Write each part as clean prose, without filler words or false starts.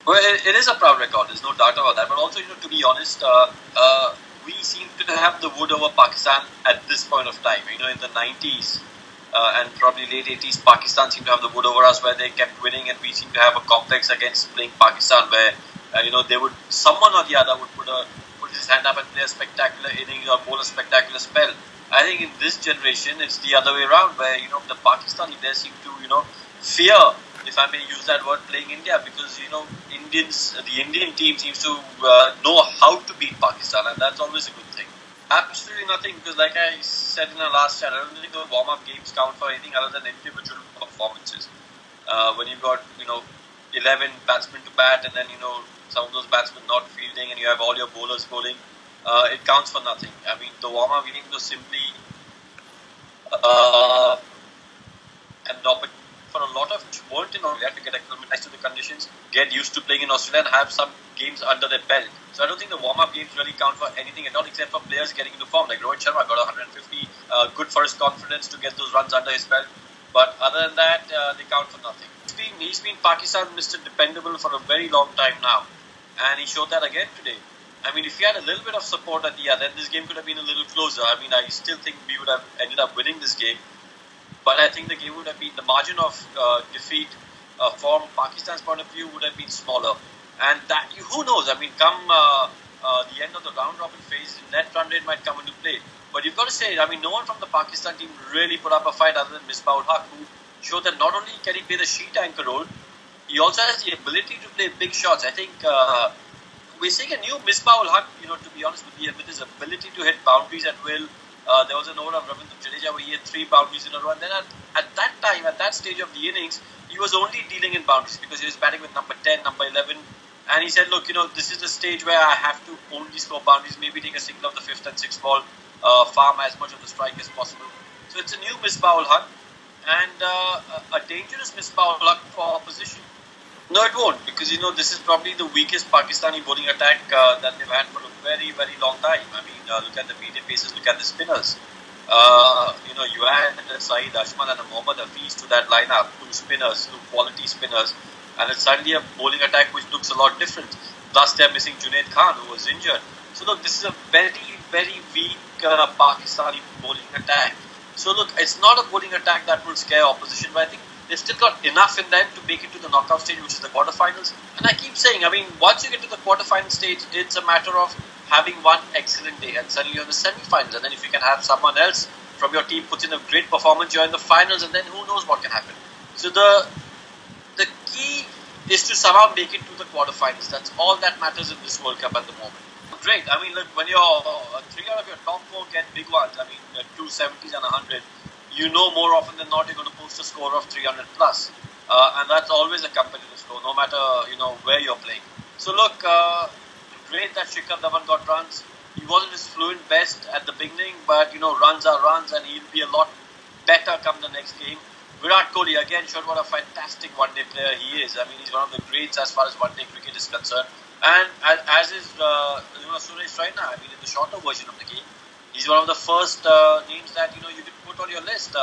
Well, it is a proud record. There's no doubt about that. But also, to be honest, we seem to have the wood over Pakistan at this point of time. In the 90s and probably late 80s, Pakistan seemed to have the wood over us, where they kept winning, and we seem to have a complex against playing Pakistan, where they would, someone or the other would put his hand up and play a spectacular innings or bowl a spectacular spell. I think in this generation, it's the other way around, where the Pakistani players seem to fear, if I may use that word, playing India, because the Indian team seems to know how to beat Pakistan, and that's always a good thing. Absolutely nothing, because like I said in our last chat, I don't think the warm-up games count for anything other than individual performances. When you've got 11 batsmen to bat, and then some of those batsmen not fielding, and you have all your bowlers bowling, it counts for nothing. I mean, the warm-up games was simply an opportunity for a lot of weren't in Australia to get acclimatized to the conditions, get used to playing in Australia, and have some games under their belt. So I don't think the warm-up games really count for anything at all, except for players getting into form. Like Rohit Sharma got 150, good for his confidence to get those runs under his belt. But other than that, they count for nothing. He's been Pakistan Mr. Dependable for a very long time now, and he showed that again today. I mean, if he had a little bit of support at the end, then this game could have been a little closer. I mean, I still think we would have ended up winning this game. But I think the game would have been, the margin of defeat from Pakistan's point of view would have been smaller. And that, who knows? I mean, come the end of the round robin phase, net run rate might come into play. But you've got to say, I mean, no one from the Pakistan team really put up a fight other than Misbah-ul Haq, who showed that not only can he play the sheet anchor role, he also has the ability to play big shots. I think we're seeing a new Misbah-ul Haq, to be honest with his ability to hit boundaries at will. There was an over of Ravindra Jadeja where he had 3 boundaries in a row, and then at that time, at that stage of the innings, he was only dealing in boundaries because he was batting with number 10, number 11, and he said, look, this is the stage where I have to only score boundaries, maybe take a single of the 5th and 6th ball, farm as much of the strike as possible. So it's a new Misbah-ul Haq, and a dangerous Misbah-ul Haq for opposition. No, it won't, because this is probably the weakest Pakistani bowling attack that they've had for a very, very long time. I mean, look at the medium paces, look at the spinners. You had Saeed Ashman and Mohammad Hafiz to that lineup, 2 spinners, 2 quality spinners, and it's suddenly a bowling attack which looks a lot different. Plus, they're missing Junaid Khan, who was injured. So, look, this is a very, very weak Pakistani bowling attack. So, look, it's not a bowling attack that will scare opposition, but I think they've still got enough in them to make it to the knockout stage, which is the quarterfinals. And I keep saying, I mean, once you get to the quarterfinal stage, it's a matter of having one excellent day, and suddenly you're in the semi-finals. And then if you can have someone else from your team puts in a great performance, you're in the finals, and then who knows what can happen. So the key is to somehow make it to the quarterfinals. That's all that matters in this World Cup at the moment. Great. I mean, look, when you're 3 out of your top 4 get big ones, I mean, 270s and 100, more often than not you're going to post a score of 300 plus. And that's always a competitive score, no matter, where you're playing. So look, great that Shikhar Dhawan got runs. He wasn't his fluent best at the beginning, but, runs are runs, and he'll be a lot better come the next game. Virat Kohli again showed what a fantastic one-day player he is. I mean, he's one of the greats as far as one-day cricket is concerned. And as is Suresh Raina, I mean, in the shorter version of the game, he's one of the first names that you can put on your list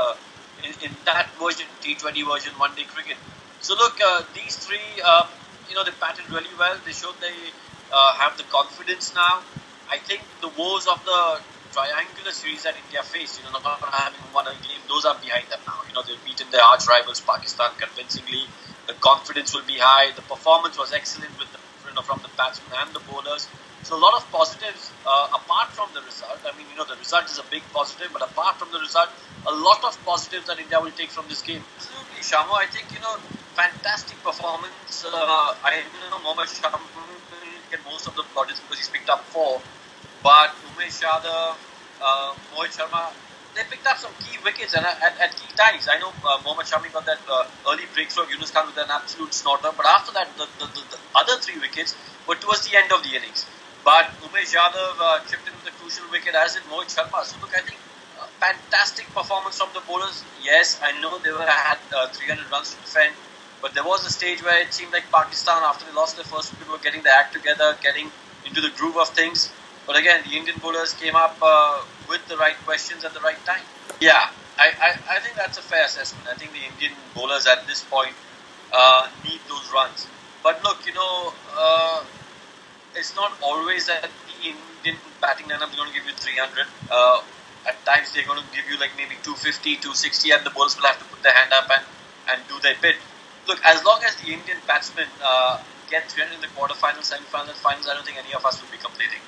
in that version, T20 version, one-day cricket. So look, these 3, they batted really well. They showed they have the confidence now. I think the woes of the triangular series that India faced, not having won a game, those are behind them now. They've beaten their arch rivals Pakistan convincingly. The confidence will be high. The performance was excellent with from the batsmen and the bowlers. So a lot of positives apart from the result. I mean, the result is a big positive, but apart from the result, a lot of positives that India will take from this game. Absolutely, Shamo. I think, fantastic performance. I know Mohammad Shami will get most of the plaudits because he's picked up 4. But Umesh Yadav, Mohit Sharma, they picked up some key wickets and at key times. I know Mohammad Shami got that early breakthrough of Yunus Khan with an absolute snorter, but after that, the other 3 wickets were towards the end of the innings. But Umesh Yadav chipped in with a crucial wicket, as did Mohit Sharma. So look, I think fantastic performance from the bowlers. Yes, I know they had 300 runs to defend, but there was a stage where it seemed like Pakistan, after they lost their first wicket, were getting their act together, getting into the groove of things. But again, the Indian bowlers came up with the right questions at the right time. Yeah, I think that's a fair assessment. I think the Indian bowlers at this point need those runs. But look, it's not always that the Indian batting lineup is going to give you 300. At times they're going to give you like maybe 250, 260, and the bowlers will have to put their hand up and do their bit. Look, as long as the Indian batsmen get 300 in the quarterfinals, semifinals, and finals, I don't think any of us will be complaining.